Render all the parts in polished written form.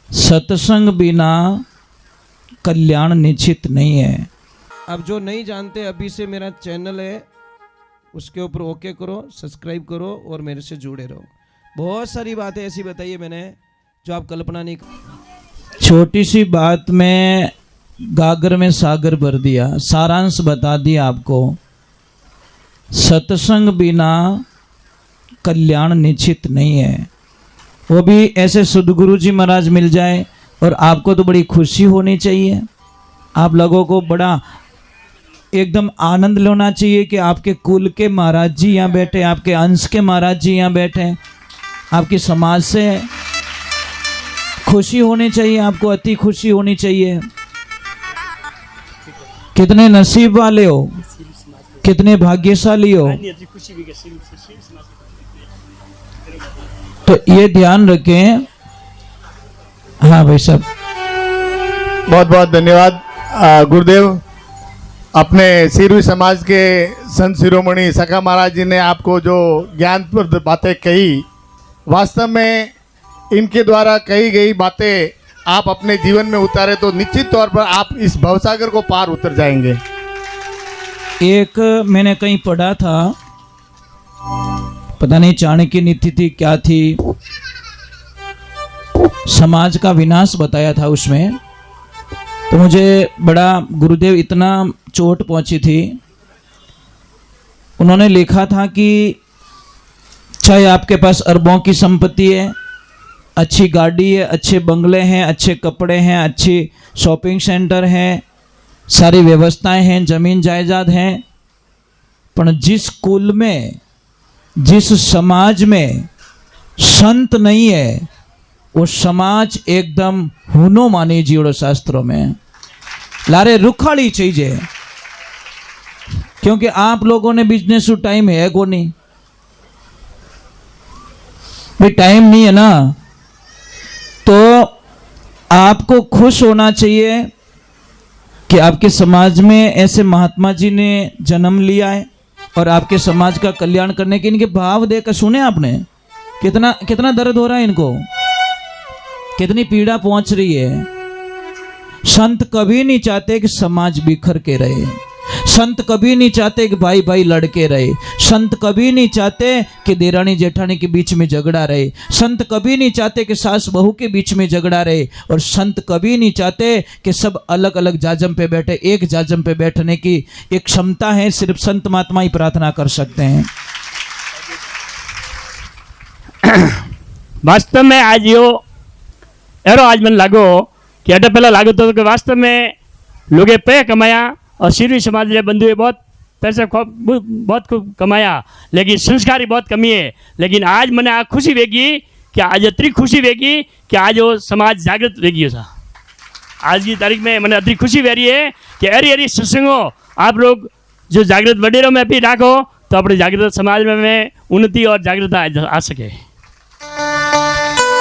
सत्संग बिना कल्याण निश्चित नहीं है। अब जो नहीं जानते, अभी से मेरा चैनल है उसके ऊपर ओके करो, सब्सक्राइब करो और मेरे से जुड़े रहो। बहुत सारी बातें ऐसी बताई है मैंने जो आप कल्पना नहीं। छोटी सी बात में गागर में सागर भर दिया, सारांश बता दिया आपको। सत्संग बिना कल्याण निश्चित नहीं है। वो भी ऐसे सद्गुरु जी महाराज मिल जाए और आपको तो बड़ी खुशी होनी चाहिए। आप लोगों को बड़ा एकदम आनंद लेना चाहिए कि आपके कुल के महाराज जी यहाँ बैठे, आपके अंश के महाराज जी यहाँ बैठे। आपकी समाज से खुशी होनी चाहिए, आपको अति खुशी होनी चाहिए। कितने नसीब वाले हो, कितने भाग्यशाली हो। तो ये ध्यान रखें। हाँ भाई साहब, बहुत बहुत धन्यवाद गुरुदेव। अपने सिरवी समाज के संत शिरोमणि सखा महाराज जी ने आपको जो ज्ञानप्रद बातें कही, वास्तव में इनके द्वारा कही गई बातें आप अपने जीवन में उतारे तो निश्चित तौर पर आप इस भवसागर को पार उतर जाएंगे। एक मैंने कहीं पढ़ा था, पता नहीं चाणक्य नीति थी क्या थी, समाज का विनाश बताया था उसमें। तो मुझे बड़ा गुरुदेव इतना चोट पहुंची थी। उन्होंने लिखा था कि चाहे आपके पास अरबों की संपत्ति है, अच्छी गाड़ी है, अच्छे बंगले हैं, अच्छे कपड़े हैं, अच्छी शॉपिंग सेंटर हैं, सारी व्यवस्थाएं हैं, जमीन जायदाद हैं, पर जिस कुल में, जिस समाज में संत नहीं है, वो समाज एकदम हुनो मानी जीवड़ो शास्त्रों में लारे रुखाड़ी चाहिए। क्योंकि आप लोगों ने बिजनेस टाइम है को नहीं भाई, टाइम नहीं है ना, तो आपको खुश होना चाहिए कि आपके समाज में ऐसे महात्मा जी ने जन्म लिया है और आपके समाज का कल्याण करने के। इनके भाव देखकर सुने आपने, कितना कितना दर्द हो रहा है इनको, कितनी पीड़ा पहुंच रही है। संत कभी नहीं चाहते कि समाज बिखर के रहे, संत कभी नहीं चाहते कि भाई भाई लड़के रहे, संत कभी नहीं चाहते कि देरानी जेठानी के बीच में झगड़ा रहे, संत कभी नहीं चाहते कि सास बहू के बीच में झगड़ा रहे, और संत कभी नहीं चाहते कि सब अलग अलग जाजम पे बैठे। एक जाजम पे बैठने की एक क्षमता है, सिर्फ संत महात्मा ही प्रार्थना कर सकते हैं। वास्तव में आज यो एरो आज मन लागो कि अटे पहला लागो तो कि वास्तव में लोगे पे कमाया और सिरवी समाज के बंधुए बहुत पैसे बहुत खूब कमाया, लेकिन संस्कारी बहुत कमी है। लेकिन आज मैंने आ खुशी वेगी कि आज अतरी खुशी वेगी कि आज वो समाज जागृत वेगी था। आज की तारीख में मैंने अतरी खुशी वे रही है कि अरे अरे सत्संगों आप लोग जो जागृत वडेरों में भी राखो तो अपने जागृत समाज में उन्नति और जागृतता आ सके।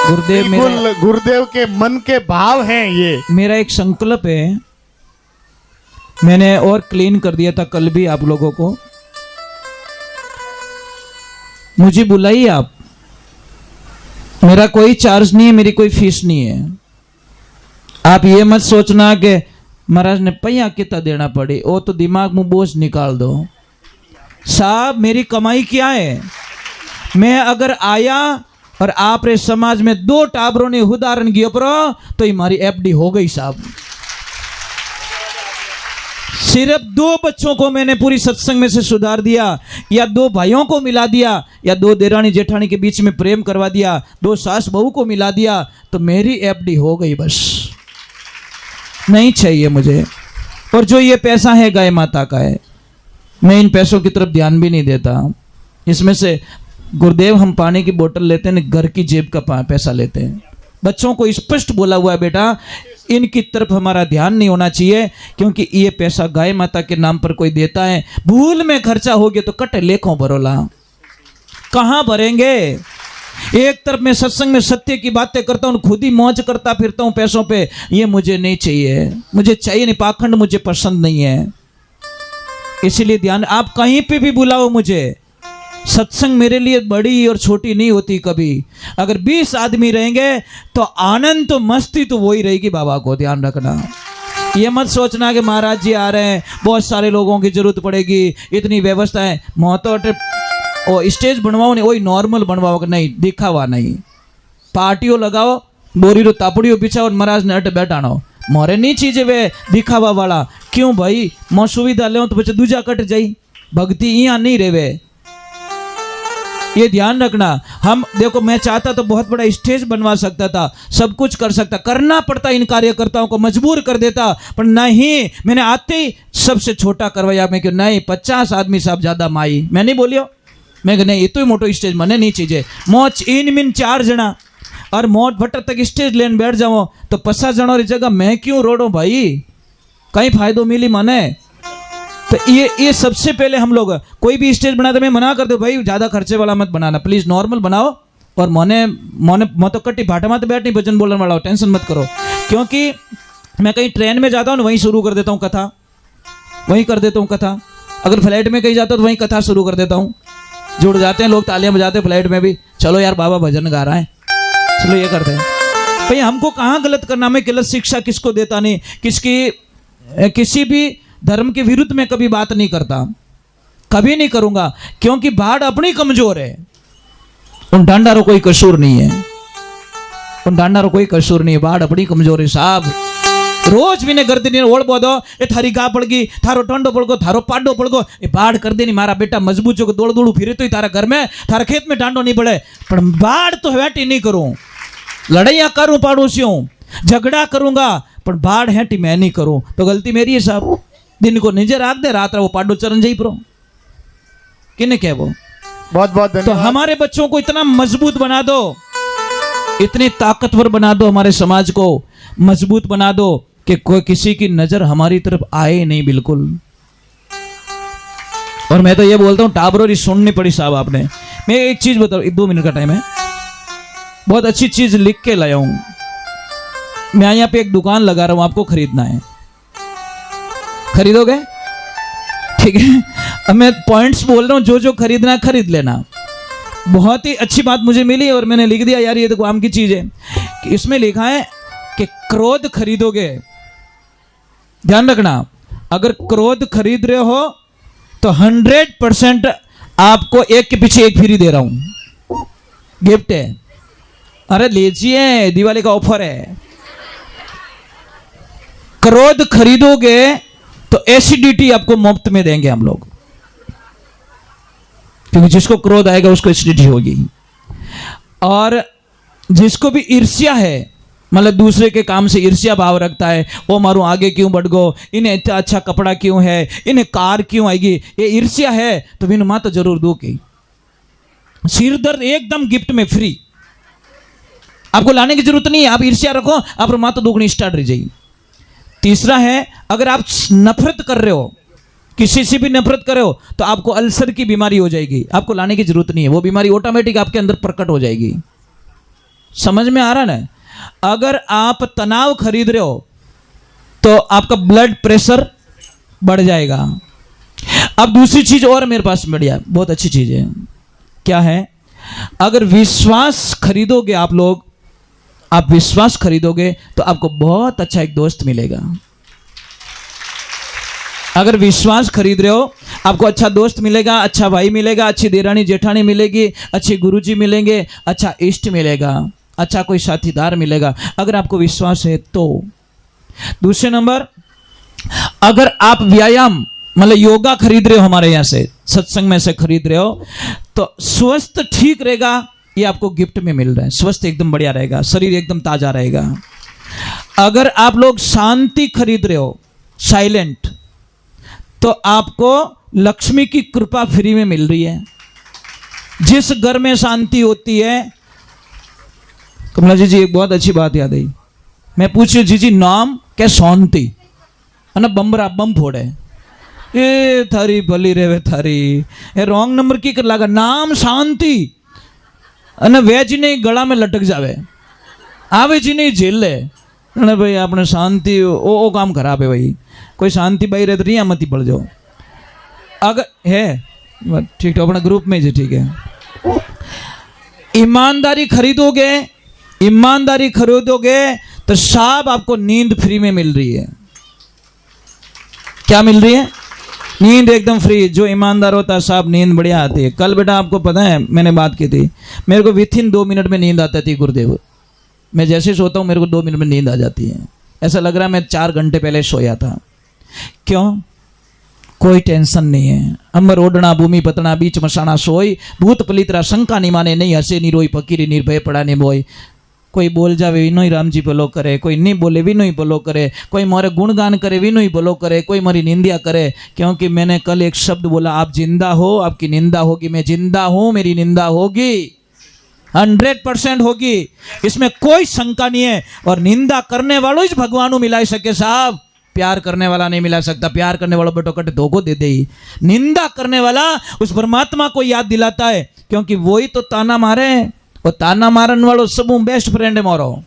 गुरुदेव के मन के भाव हैं ये। मेरा एक संकल्प है, मैंने और क्लीन कर दिया था कल भी आप लोगों को। मुझे बुलाइए आप, मेरा कोई चार्ज नहीं है, मेरी कोई फीस नहीं है। आप ये मत सोचना कि महाराज ने पैया कितना देना पड़े, वो तो दिमाग में बोझ निकाल दो। साहब मेरी कमाई क्या है? मैं अगर आया और आप रे समाज में 2 टाबरों ने उदाहरण किया पर तो हमारी एफडी हो गई साहब। सिर्फ 2 बच्चों को मैंने पूरी सत्संग में से सुधार दिया, या 2 भाइयों को मिला दिया, या 2 देरानी जेठानी के बीच में प्रेम करवा दिया, 2 सास बहू को मिला दिया, तो मेरी एफडी हो गई। बस नहीं चाहिए मुझे। और जो ये पैसा है गाय माता का है, मैं इन पैसों की तरफ ध्यान भी नहीं देता। इसमें से गुरुदेव हम पानी की बोतल लेते हैं, घर की जेब का पैसा लेते हैं। बच्चों को स्पष्ट बोला हुआ है, बेटा इनकी तरफ हमारा ध्यान नहीं होना चाहिए, क्योंकि ये पैसा गाय माता के नाम पर कोई देता है, भूल में खर्चा हो गया तो कटे लेखों भरोला, कहाँ भरेंगे। एक तरफ मैं सत्संग में सत्य की बातें करता हूँ, खुद ही मौज करता फिरता हूँ पैसों पे। ये मुझे नहीं चाहिए, मुझे चाहिए नहीं, पाखंड मुझे पसंद नहीं है। इसीलिए ध्यान, आप कहीं पे भी बुलाओ मुझे, सत्संग मेरे लिए बड़ी और छोटी नहीं होती कभी। अगर 20 आदमी रहेंगे तो आनंद तो मस्ती तो वही रहेगी बाबा को, ध्यान रखना। ये मत सोचना कि महाराज जी आ रहे हैं, बहुत सारे लोगों की जरूरत पड़ेगी, इतनी व्यवस्था है, मोहतो और स्टेज बनवाओ नहीं, वही नॉर्मल बनवाओ, नहीं दिखावा नहीं। पार्टियों लगाओ, बोरी रो तापड़ियों बिछाओ और महाराज ने अट बैठानो, मोरे नहीं चीजें वे दिखावा वाला। क्यों भाई, मैं सुविधा ले तो बच्चे दूजा कट जाई, भक्ति यहाँ नहीं रेवे, ये ध्यान रखना। हम देखो, मैं चाहता तो बहुत बड़ा स्टेज बनवा सकता था, सब कुछ कर सकता, करना पड़ता इन कार्यकर्ताओं को, मजबूर कर देता, पर नहीं, मैंने आते ही सबसे छोटा करवाया। मैं क्यों नहीं, 50 आदमी साहब ज्यादा माई, मैं नहीं बोलियो, मैं नहीं ये तो मोटो स्टेज मने नहीं चीजे, मोच इन मिन 4 जना और मोट भट्टर तक स्टेज लेन बैठ जाओ तो 50 जनों की जगह मैं क्यों रोडो भाई, कहीं फायदो मिली मने। तो ये सबसे पहले हम लोग कोई भी स्टेज बनाते मैं मना कर दो भाई, ज़्यादा खर्चे वाला मत बनाना, प्लीज़ नॉर्मल बनाओ। और मैं तो कट्टी भाटा में तो बैठ नहीं भजन बोलने वाला हो, टेंशन मत करो। क्योंकि मैं कहीं ट्रेन में जाता हूँ वहीं शुरू कर देता हूँ कथा, वहीं कर देता हूँ कथा। अगर फ्लाइट में कहीं जाता हूँ तो वहीं कथा शुरू कर देता हूँ। जुड़ जाते हैं लोग, तालियां बजाते हैं फ्लाइट में भी, चलो यार बाबा भजन गा रहा है, चलो ये करते हैं। भाई हमको कहाँ गलत करना, मैं गलत शिक्षा किसको देता नहीं, किसी भी धर्म के विरुद्ध में कभी बात नहीं करता, कभी नहीं करूंगा, क्योंकि बाढ़ अपनी कमजोर है, उन डांडारों कोई कसूर नहीं है, उन डांडारों कोई कसूर नहीं है, बाढ़ अपनी कमजोर है साहब। रोज भी ने गर्दी नहीं ओढ़ बोदो, ए थारी गा पड़ गई, थारो टंडो पड़ गो, थारो पाडो पड़ गो, ये बाढ़ कर देनी मारा बेटा मजबूत जो दौड़ दौड़ू फिरे तो ही तारा घर में, थारा खेत में डांडो नहीं पड़े, पर बाढ़ तो हैटी नहीं करूं, लड़ाइयां करूं पड़ोसियों, झगड़ा करूंगा, पर बाढ़ हैटी मैं नहीं करूं, तो गलती मेरी है साहब। दिन को निजे राख दे, रात वो पाडो चरण जाई प्रो, किने क्या वो। बहुत बहुत तो धन्यवाद। हमारे बच्चों को इतना मजबूत बना दो, इतने ताकतवर बना दो, हमारे समाज को मजबूत बना दो कि कोई किसी की नजर हमारी तरफ आए नहीं बिल्कुल। और मैं तो ये बोलता हूँ टाबरोरी सुननी पड़ी साहब आपने। मैं एक चीज बताऊँ, 2 मिनट का टाइम है, बहुत अच्छी चीज लिख के लाया हूं। मैं यहाँ पे एक दुकान लगा रहा हूं, आपको खरीदना है, खरीदोगे? ठीक है, अब मैं पॉइंट्स बोल रहा हूं, जो जो खरीदना है खरीद लेना। बहुत ही अच्छी बात मुझे मिली और मैंने लिख दिया, यार ये तो काम की चीज है। कि इसमें लिखा है कि क्रोध खरीदोगे, ध्यान रखना, अगर क्रोध खरीद रहे हो तो 100% आपको एक के पीछे एक फ्री दे रहा हूं, गिफ्ट है। अरे लीजिए, दिवाली का ऑफर है। क्रोध खरीदोगे तो एसिडिटी आपको मुफ्त में देंगे हम लोग, क्योंकि जिसको क्रोध आएगा उसको एसिडिटी होगी। और जिसको भी ईर्ष्या है, मतलब दूसरे के काम से ईर्ष्या भाव रखता है, वो मारू आगे क्यों बढ़ गो, इन्हें इतना अच्छा कपड़ा क्यों है, इन्हें कार क्यों आएगी, ये ईर्ष्या है तो बिन मां तो जरूर दो की। सिर दर्द एकदम गिफ्ट में फ्री, आपको लाने की जरूरत नहीं है, आप ईर्ष्या रखो, आप मां तो दुगनी स्टार्ट रह जाएगी। तीसरा है, अगर आप नफरत कर रहे हो, किसी से भी नफरत कर रहे हो, तो आपको अल्सर की बीमारी हो जाएगी, आपको लाने की जरूरत नहीं है, वो बीमारी ऑटोमेटिक आपके अंदर प्रकट हो जाएगी। समझ में आ रहा ना? अगर आप तनाव खरीद रहे हो तो आपका ब्लड प्रेशर बढ़ जाएगा। अब दूसरी चीज और मेरे पास बढ़िया, बहुत अच्छी चीज है, क्या है? अगर विश्वास खरीदोगे आप लोग, आप विश्वास खरीदोगे तो आपको बहुत अच्छा एक दोस्त मिलेगा। अगर विश्वास खरीद रहे हो, आपको अच्छा दोस्त मिलेगा, अच्छा भाई मिलेगा, अच्छी देरानी जेठानी मिलेगी, अच्छे गुरुजी मिलेंगे, अच्छा इष्ट मिलेगा, अच्छा कोई साथीदार मिलेगा, अगर आपको विश्वास है तो। दूसरे नंबर, अगर आप व्यायाम मतलब योगा खरीद रहे हो, हमारे यहाँ से सत्संग में से खरीद रहे हो, तो स्वस्थ ठीक रहेगा, ये आपको गिफ्ट में मिल रहा है। स्वस्थ एकदम बढ़िया रहेगा, शरीर एकदम ताजा रहेगा। अगर आप लोग शांति खरीद रहे हो, साइलेंट, तो आपको लक्ष्मी की कृपा फ्री में मिल रही है। जिस घर में शांति होती है, कमला जी एक बहुत अच्छी बात याद आई, मैं पूछू जी नाम क्या? शांति है ना, बम्बरा बम फोड़े, ए थारी भली रेवे थारी, ए रॉन्ग नंबर की कर लगा, नाम शांति, અને વેજ નહીં ગળા में लटक जावे, आवे जी नहीं झेल ले, अरे भाई आपने शांति ओ काम खराब है भाई, कोई शांति बाई रहे तो रिया मती पड़ जाओ। अगर है ठीक है अपना ग्रुप में जी ठीक है। ईमानदारी खरीदोगे तो साहब आपको नींद फ्री में मिल रही है। क्या मिल रही है? नींद एकदम फ्री। जो ईमानदार होता है साहब नींद बढ़िया आती है। कल बेटा आपको पता है मैंने बात की थी, मेरे को विथिन 2 मिनट में नींद आती थी गुरुदेव। मैं जैसे सोता हूँ मेरे को 2 मिनट में नींद आ जाती है। ऐसा लग रहा है मैं 4 घंटे पहले सोया था। क्यों? कोई टेंशन नहीं है। अमर ओढ़ना भूमि पतना बीच मसाना सोई, भूत पलित्रा शंका नहीं माने, नहीं हसे नहीं रोई, फकीरी निर्भय पड़ा नहीं बोई। कोई बोल जावे विनो ही राम जी भलो करे, कोई नहीं बोले विनो ही भलो करे, कोई मोरे गुणगान करे विनो ही भलो करे, कोई मेरी निंदा करे। क्योंकि मैंने कल एक शब्द बोला, आप जिंदा हो आपकी निंदा होगी, मैं जिंदा हूं मेरी निंदा होगी, 100% होगी, इसमें कोई शंका नहीं है। और निंदा करने वालों ही भगवान को मिला सके साहब, प्यार करने वाला नहीं मिला सकता। प्यार करने वालों बेटो कट धोखो दे दे ही। निंदा करने वाला उस परमात्मा को याद दिलाता है, क्योंकि वही तो ताना मारे, और ताना मारने वालों सब बेस्ट फ्रेंड है मोरो।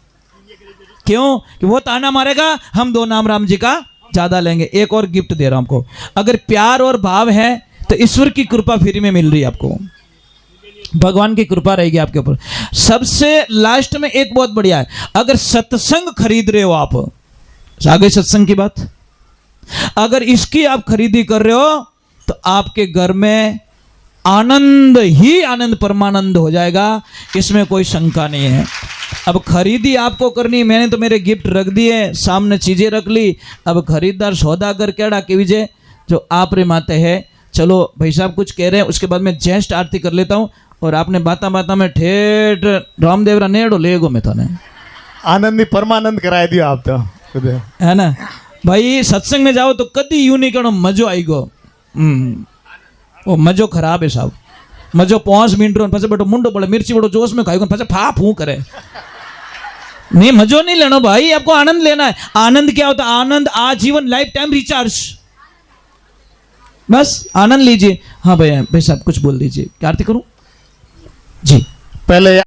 क्यों? कि वो ताना मारेगा हम 2 नाम राम जी का ज्यादा लेंगे। एक और गिफ्ट दे रहा हूं आपको, अगर प्यार और भाव है तो ईश्वर की कृपा फ्री में मिल रही है आपको, भगवान की कृपा रहेगी आपके ऊपर। सबसे लास्ट में एक बहुत बढ़िया है, अगर सत्संग खरीद रहे हो आप, आगे सत्संग की बात, अगर इसकी आप खरीदी कर रहे हो तो आपके घर में आनंद ही आनंद परमानंद हो जाएगा, इसमें कोई शंका नहीं है। अब खरीदी आपको करनी, मैंने तो मेरे गिफ्ट रख दिए सामने, चीजें रख ली। अब खरीदार सौदागर केड़ा के विजय जो आप रे माते है। चलो भाई साहब कुछ कह रहे हैं, उसके बाद मैं जस्ट आरती कर लेता हूँ, और आपने बाता में ठेठ रामदेव रा नेड़ो लेगो मैं थाने आनंद परमानंद कराए दियो आप तो गुरुदेव, है ना भाई। सत्संग में जाओ तो कदी यूं नहीं करो मजो आई गो, वो मजो खराब है साहब। मजो 5 मिनट रो पाछे बेटो मुंडो पड़े, मिर्ची बड़ो जोश में खाएगो, पाछे फा फू करे। नहीं मजो नहीं लेना भाई, आपको आनंद लेना है। आनंद क्या होता है? आनंद आजीवन लाइफ टाइम रिचार्ज, बस आनंद लीजिए। हाँ भाई साहब कुछ बोल दीजिए, क्या आरती करूं जी? पहले